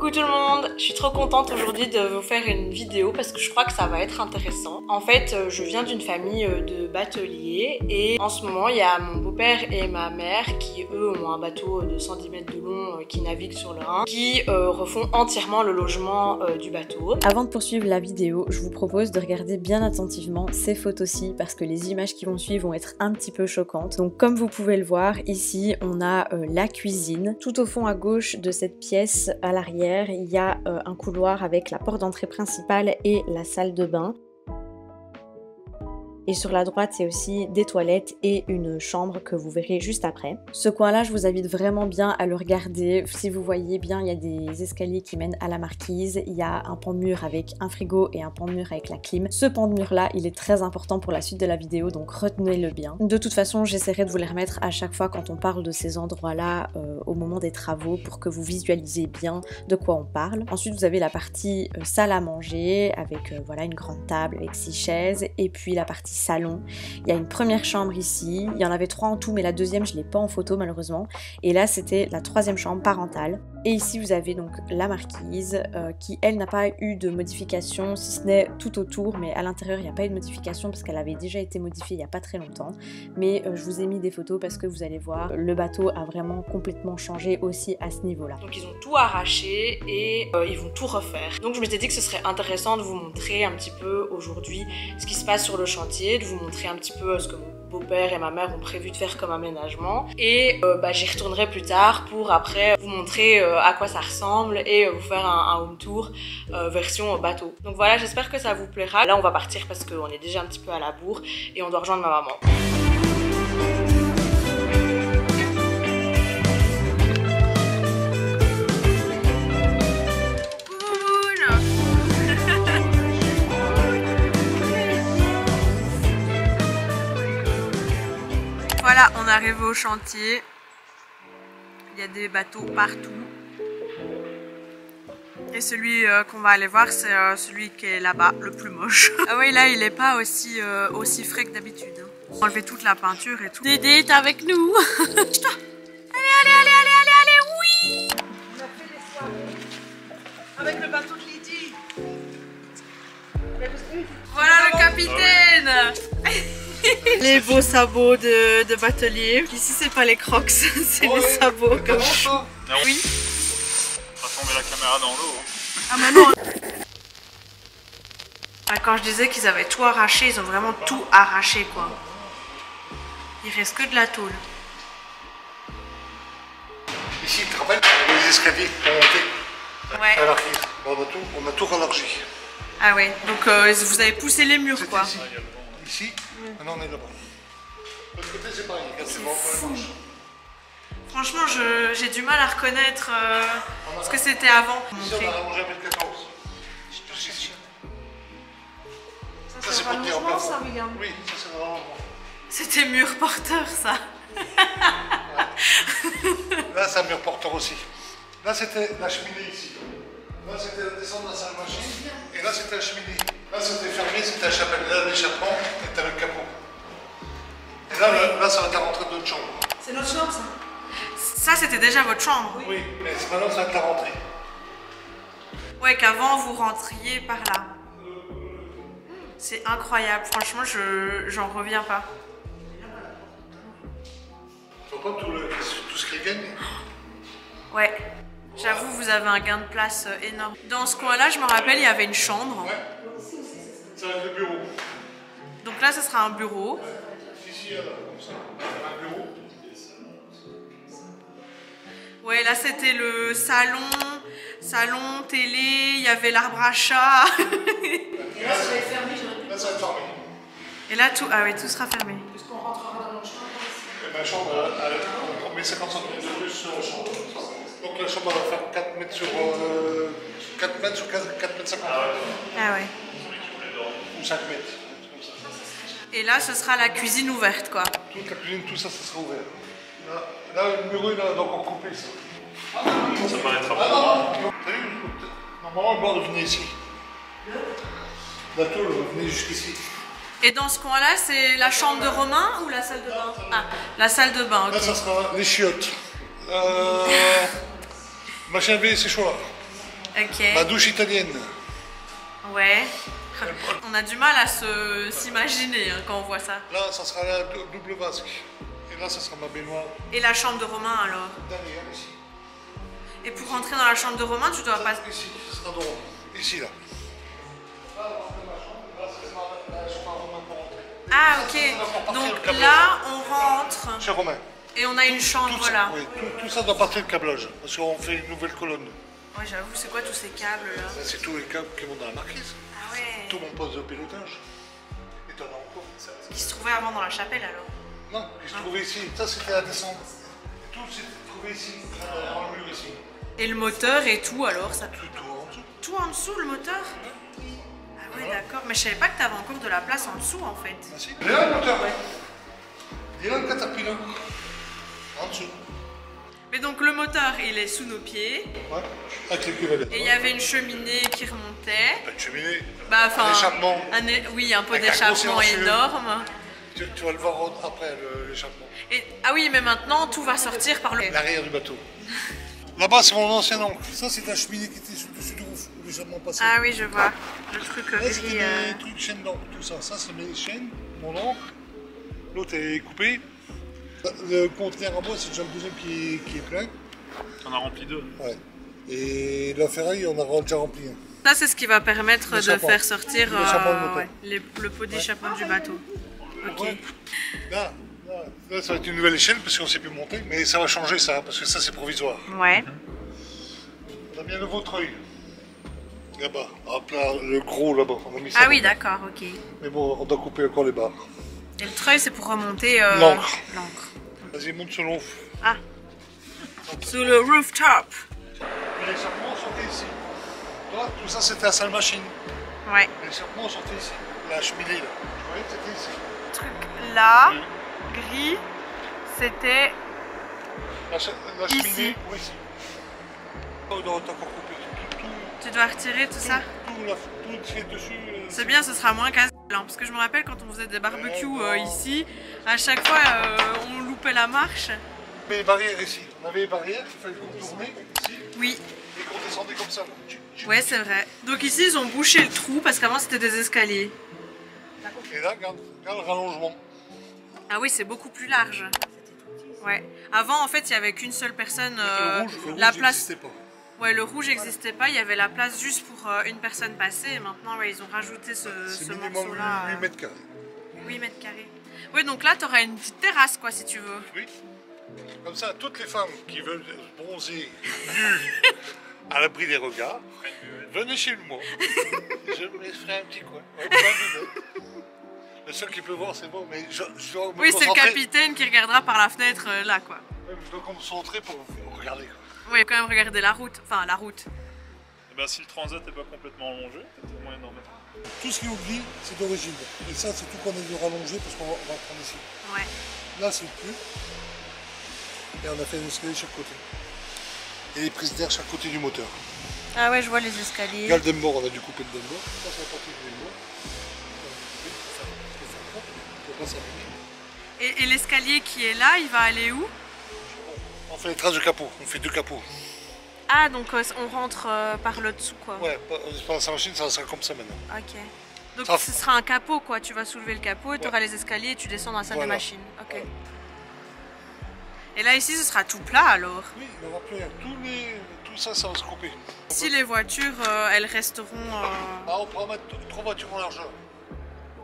Coucou tout le monde, je suis trop contente aujourd'hui de vous faire une vidéo parce que je crois que ça va être intéressant. En fait, je viens d'une famille de bateliers et en ce moment il y a mon beau-père et ma mère qui eux ont un bateau de 110 mètres de long qui navigue sur le Rhin, qui refont entièrement le logement du bateau. Avant de poursuivre la vidéo, je vous propose de regarder bien attentivement ces photos-ci parce que les images qui vont suivre vont être un petit peu choquantes. Donc comme vous pouvez le voir, ici on a la cuisine. Tout au fond à gauche de cette pièce, à l'arrière, il y a un couloir avec la porte d'entrée principale et la salle de bain. Et sur la droite, c'est aussi des toilettes et une chambre que vous verrez juste après. Ce coin-là, je vous invite vraiment bien à le regarder. Si vous voyez bien, il y a des escaliers qui mènent à la marquise. Il y a un pan de mur avec un frigo et un pan de mur avec la clim. Ce pan de mur-là, il est très important pour la suite de la vidéo, donc retenez-le bien. De toute façon, j'essaierai de vous les remettre à chaque fois quand on parle de ces endroits-là au moment des travaux pour que vous visualisez bien de quoi on parle. Ensuite, vous avez la partie salle à manger avec voilà une grande table avec 6 chaises et puis la partie salon. Il y a une première chambre ici, il y en avait 3 en tout mais la deuxième je l'ai pas en photo malheureusement et là c'était la 3e chambre parentale. Et ici vous avez donc la marquise qui elle n'a pas eu de modification si ce n'est tout autour, mais à l'intérieur il n'y a pas eu de modification parce qu'elle avait déjà été modifiée il n'y a pas très longtemps, mais je vous ai mis des photos parce que vous allez voir le bateau a vraiment complètement changé aussi à ce niveau là. Donc ils ont tout arraché et ils vont tout refaire. Donc je m'étais dit que ce serait intéressant de vous montrer un petit peu aujourd'hui ce qui se passe sur le chantier, de vous montrer un petit peu ce que mon beau-père et ma mère ont prévu de faire comme aménagement et j'y retournerai plus tard pour après vous montrer à quoi ça ressemble et vous faire un home tour version bateau. Donc voilà, j'espère que ça vous plaira. Là on va partir parce qu'on est déjà un petit peu à la bourre et on doit rejoindre ma maman. Voilà, on arrive au chantier. Il y a des bateaux partout. Et celui qu'on va aller voir, c'est celui qui est là-bas, le plus moche. Ah oui, là, il n'est pas aussi frais que d'habitude. On va enlever toute la peinture et tout. Dédé, t'es avec nous. Allez, oui. On a fait des soirées avec le bateau de Lydie. Voilà le capitaine. Les beaux sabots de batelier. Ici c'est pas les crocs, c'est les sabots comme ça. Oui. On va tomber la caméra dans l'eau. Ah mais non. Quand je disais qu'ils avaient tout arraché, ils ont vraiment tout arraché quoi. Il reste que de la tôle. Ici, tu te rappelles, les escaliers pour monter. Ouais. À l'arrière. On a tout rallargi. Ah ouais, donc vous avez poussé les murs quoi. Ici, maintenant on est là-bas. De l'autre côté, c'est pareil, C'est fou. Franchement, j'ai du mal à reconnaître ce que c'était avant. Ici, on a rallongé à 1014. Ça, c'est pour tenir en place. Oui, ça, c'est vraiment bon. C'était mur porteur, ça. Là, c'est un mur porteur aussi. Là, c'était la cheminée ici. Là, c'était la descente de la salle machine. Et là, c'était la cheminée. Là, c'était fermé, c'était la chapelle. Là, l'échappement, et t'avais le capot. Et là, ça va être la rentrée de notre chambre. C'est notre chambre, ça? Ça, c'était déjà votre chambre? Oui, mais maintenant, ça va être la rentrée. Ouais, qu'avant, vous rentriez par là. C'est incroyable. Franchement, j'en reviens pas. Tu vois pas tout ce qu'il gagne? Ouais. J'avoue, vous avez un gain de place énorme. Dans ce coin-là, je me rappelle, il y avait une chambre. Ouais. Ça va être le bureau. Donc là, ce sera un bureau. Ici, comme ça. Un bureau. Ouais, là, c'était le salon, télé, il y avait l'arbre à chat. Et là, ça va être fermé. Là, ça va être fermé. Et là, tout, ah oui, tout sera fermé. Puisqu'on rentrera dans notre chambre. Et ma chambre, on met 50 cm de plus sur la chambre. Donc la chambre va faire 4 mètres sur 4 mètres sur 4 mètres 50. Ah ouais. Ou 5 mètres. Et là, ce sera la cuisine ouverte, quoi. Toute la cuisine, tout ça, ça sera ouvert. Là le mur, il a encore coupé ça. Ça paraîtra pas. Ah non, t'as vu? Normalement, le bord venait ici. La tôle venait jusqu'ici. Et dans ce coin-là, c'est la chambre de Romain ou la salle de bain? Ah, la salle de bain, ok. Là, ça sera les chiottes. Machine à laver, c'est chaud là. Ok. Ma douche italienne. Ouais. On a du mal à s'imaginer hein, quand on voit ça. Là, ça sera la double vasque. Et là, ça sera ma baignoire. Et la chambre de Romain alors? Derrière, ici. Et pour rentrer dans la chambre de Romain, tu dois pas... Ici, ce sera droit. Ici, là. Là, on va rentrer ma chambre. Là, ça sera la chambre à Romain pour rentrer. Ah, ok. Donc là, on rentre. Chez Romain. Et on a une chambre ça, là. oui, tout ça doit partir de câblage. Parce qu'on fait une nouvelle colonne. Ouais, j'avoue, c'est quoi tous ces câbles là? Ça, c'est tous les câbles qui vont dans la marquise. Ah ouais. Tout mon poste de pilotage. Et t'en as encore. Qui se trouvait avant dans la chapelle alors? Non, qui se trouvait ici. Ça, c'était la descente. Tout s'est trouvé ici, dans le mur ici. Et le moteur et tout alors ça... Tout en dessous. Tout en dessous le moteur? Ah ouais, d'accord. Mais je savais pas que t'avais encore de la place en dessous en fait. Ah, si. Il est là le moteur, ouais. Il est là le Caterpillar. En dessous. Mais donc le moteur il est sous nos pieds. Ouais, avec l'équivalent. Et il y avait une cheminée qui remontait. Pas de cheminée. Bah enfin... Un échappement. Oui, un pot Avec un gros d'échappement silencieux. énorme. Tu vas le voir après, l'échappement. Et... Ah oui, mais maintenant tout va sortir par le... L'arrière du bateau. Là-bas, c'est mon ancien oncle. Ça, c'est la cheminée qui était dessus du roof, légèrement passée. Ah oui, je vois. Le truc Là, gris. c'était des trucs chaînes d'encre, tout ça. Ça, c'est mes chaînes, mon encre. L'autre est coupé. Le conteneur en bois, c'est déjà le deuxième qui est plein. T'en as rempli 2. Ouais. Et la ferraille, on a déjà rempli un. Ça, c'est ce qui va permettre de L'échappement. faire sortir L'échappement de moteur. le pot d'échappement du bateau. Ok. Ouais. Là, ça va être une nouvelle échelle parce qu'on ne sait plus monter. Mais ça va changer, ça, parce que ça, c'est provisoire. Ouais. On a mis le Vautreuil. Là-bas. Hop là, le gros là-bas. On a mis ça. Ah oui, d'accord, ok. Mais bon, on doit couper encore les barres. Et le treuil, c'est pour remonter L'encre. l'encre. Vas-y, monte selon. Ah. Sous le rooftop. Les échappements sortaient ici. Là, tout ça, c'était la salle machine. Ouais. Les échappements sortaient ici. La cheminée, là. Tu voyais, c'était ici. Le truc là, gris, c'était... La cheminée, Ici. oui, ici. On doit encore couper tout. Tu dois retirer tout ça? Tout fait dessus. C'est bien, ce sera moins casse parce que je me rappelle quand on faisait des barbecues ici, à chaque fois on loupait la marche. Mais les barrières ici. On avait les barrières, il fallait contourner ici. Oui. Et qu'on descendait comme ça. Ouais, c'est vrai. Donc ici, ils ont bouché le trou parce qu'avant c'était des escaliers. Et là, regarde le rallongement. Ah oui, c'est beaucoup plus large. Ouais. Avant, en fait, il y avait qu'une seule personne. Le rouge la place. n'existait pas. Ouais, le rouge n'existait pas. Il y avait la place juste pour une personne passer. Et maintenant, ouais, ils ont rajouté ce minimum morceau-là. 8 mètres carrés. 8 mètres carrés. Oui, donc là, tu auras une petite terrasse, quoi, si tu veux. Oui. Comme ça, toutes les femmes qui veulent bronzer nues à l'abri des regards, venez chez moi. Je me ferai un petit coin. Ouais, le seul qui peut voir, c'est bon, mais je dois me Oui, c'est le concentrer. capitaine qui regardera par la fenêtre là, quoi. Ouais, je dois me concentrer pour regarder. Quoi. Oui, quand même regarder la route. Enfin, la route. Et ben, si le transat n'est pas complètement allongé, peut-être moyen d'en remettre. Tout ce qui est oubli, c'est d'origine. Et ça, c'est tout qu'on a dû rallonger parce qu'on va prendre ici. Ouais. Là, c'est le plus. Et on a fait un escalier de chaque côté. Et les prises d'air chaque côté du moteur. Ah ouais, je vois les escaliers. Regarde le Denbord, on a dû couper le Denbord. Ça, c'est la partie du Denbord. On va s'abîmer. Et l'escalier qui est là, il va aller où? On fait les traces de capot, on fait 2 capots. Ah, donc on rentre par le dessous, quoi. Ouais, par sa machine, ça sera comme ça maintenant. Ok. Donc Ça- ce sera un capot, quoi. Tu vas soulever le capot et tu auras les escaliers et tu descends dans la salle Voilà. de machine. Ok. Voilà. Et là, ici, ce sera tout plat, alors. Oui, il n'y aura plus rien. Tout ça, ça va se couper. Si les voitures, elles resteront... Ah, on pourra mettre 3 voitures en largeur.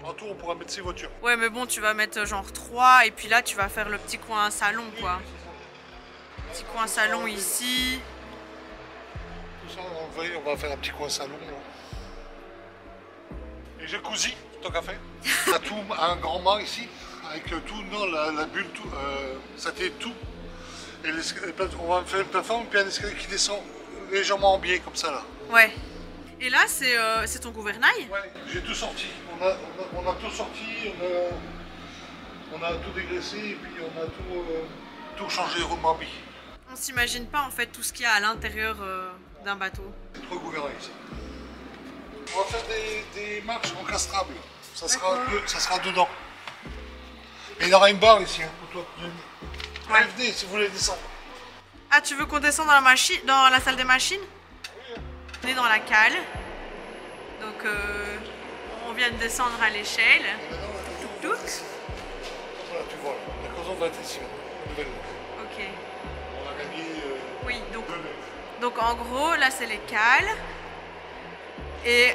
En tout, on pourra mettre 6 voitures. Ouais, mais bon, tu vas mettre genre 3 et puis là, tu vas faire le petit coin salon, quoi. Petit coin salon ici. Tout ça, on va faire un petit coin salon. Là. Et jacuzzi, tant qu'à faire. On a tout, un grand mât ici, avec tout, non, la bulle, tout, ça t'est tout. Et on va faire une plateforme, puis un escalier qui descend légèrement en biais, comme ça là. Ouais. Et là, c'est ton gouvernail? Ouais, j'ai tout sorti. On a tout sorti, on a tout dégraissé, et puis on a tout changé, remarbé. On s'imagine pas, en fait, tout ce qu'il y a à l'intérieur d'un bateau. C'est 3 gouvernails ici. On va faire des marches encastrables. Ça sera dedans. Et il y aura une barre ici, hein, pour toi. Ouais. Venez si vous voulez descendre. Ah, tu veux qu'on descende dans la salle des machines? On est dans la cale, donc on vient de descendre à l'échelle. Voilà, tu vois, la cloison va être ici, nouvelle. Ok. On a gagné. Oui, donc en gros, là c'est les cales. Et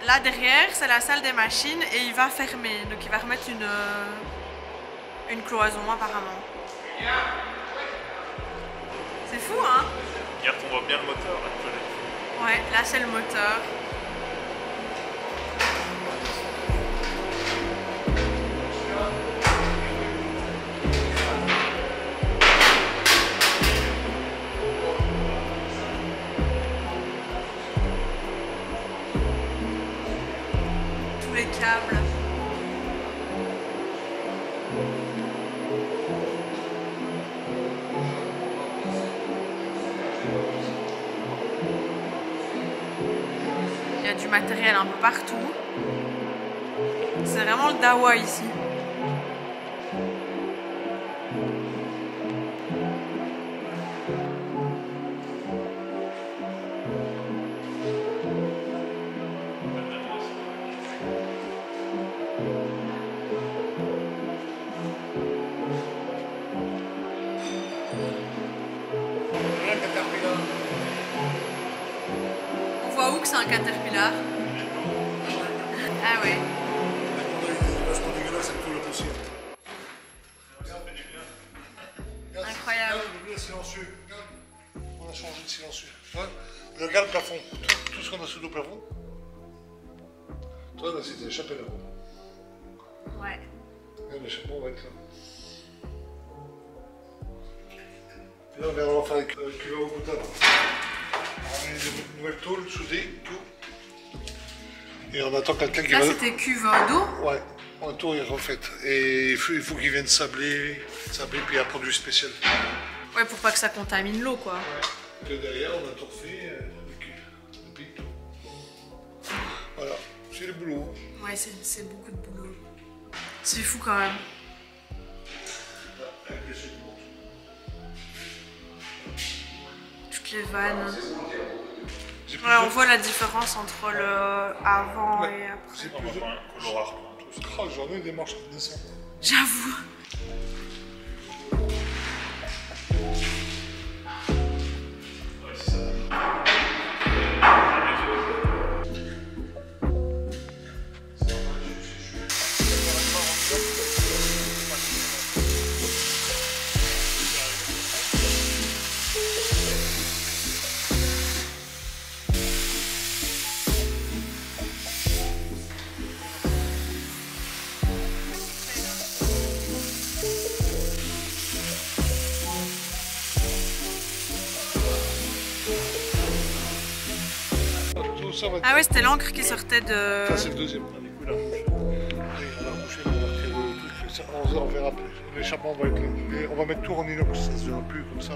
là derrière, c'est la salle des machines et il va fermer. Donc il va remettre une cloison apparemment. C'est fou, hein? Regarde, on voit bien le moteur là. Ouais, là c'est le moteur. Tous les câbles. Il y a du matériel un peu partout. C'est vraiment le dawa ici. On voit où que c'est un caterpillar? Ah ouais. Vachement dégueulasse avec tout le poussière. Incroyable. Le silencieux. On a changé de silencieux. Regarde le plafond. Tout ce qu'on a sous le plafond. Toi, là, c'était échappé là. Ouais. Regarde, l'échappement va être là. Et là, on va faire avec le cuve au boutade. On a mis une nouvelle tôle soudée, tout. Et on attend quelqu'un qui Là, va. c'était cuve d'eau. Ouais, en tour est refaite. Et il faut qu'il vienne sabler, puis il y a un produit spécial. Ouais, pour pas que ça contamine l'eau, quoi. Ouais. Et derrière, on a tout refait, le pic, tout. Voilà, c'est le boulot. Ouais, c'est beaucoup de boulot. C'est fou quand même. Avec les segments. Toutes les vannes. Ouais, on voit la différence entre le avant et après. C'est On plus va de. faire un colorard tout ça. Oh, j'en ai des marches qui descendent. J'avoue. Tout ça va être. Ah ouais, c'était l'encre qui sortait de... Ça, c'est le deuxième. Du coup, là. Oui, on va boucher, on va marquer le truc. On verra plus. L'échappement va être là. Mais on va mettre tout en inox, ça se verra plus comme ça.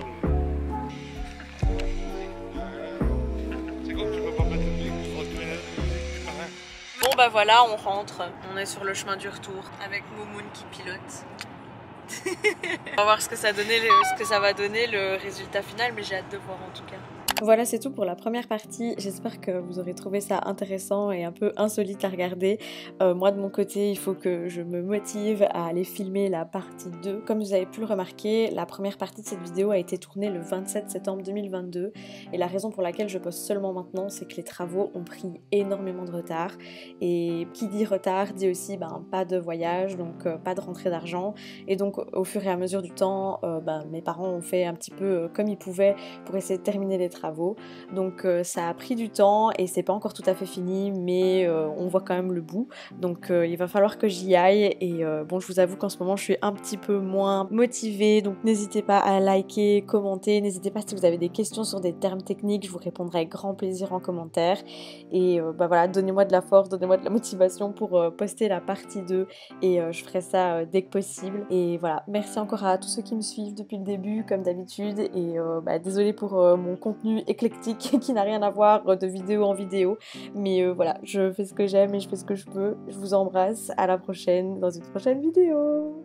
C'est comme tu peux pas mettre le truc, tu vas te mettre le marin. Bon bah voilà, on rentre. On est sur le chemin du retour avec Momoun qui pilote. On va voir ce que ça va donner le résultat final, mais j'ai hâte de voir en tout cas. Voilà, c'est tout pour la première partie. J'espère que vous aurez trouvé ça intéressant et un peu insolite à regarder. Moi, de mon côté, il faut que je me motive à aller filmer la partie 2. Comme vous avez pu le remarquer, la première partie de cette vidéo a été tournée le 27 septembre 2022. Et la raison pour laquelle je poste seulement maintenant, c'est que les travaux ont pris énormément de retard. Et qui dit retard dit aussi pas de voyage, donc pas de rentrée d'argent. Et donc, au fur et à mesure du temps, mes parents ont fait un petit peu comme ils pouvaient pour essayer de terminer les travaux. Donc ça a pris du temps et c'est pas encore tout à fait fini, mais on voit quand même le bout. Donc il va falloir que j'y aille et bon, je vous avoue qu'en ce moment je suis un petit peu moins motivée, donc n'hésitez pas à liker, commenter, n'hésitez pas si vous avez des questions sur des termes techniques, je vous répondrai avec grand plaisir en commentaire. Et voilà, donnez-moi de la force, donnez-moi de la motivation pour poster la partie 2 et je ferai ça dès que possible. Et voilà, merci encore à tous ceux qui me suivent depuis le début comme d'habitude et désolée pour mon contenu éclectique qui n'a rien à voir de vidéo en vidéo, mais voilà, je fais ce que j'aime et je fais ce que je peux. Je vous embrasse, à la prochaine dans une prochaine vidéo.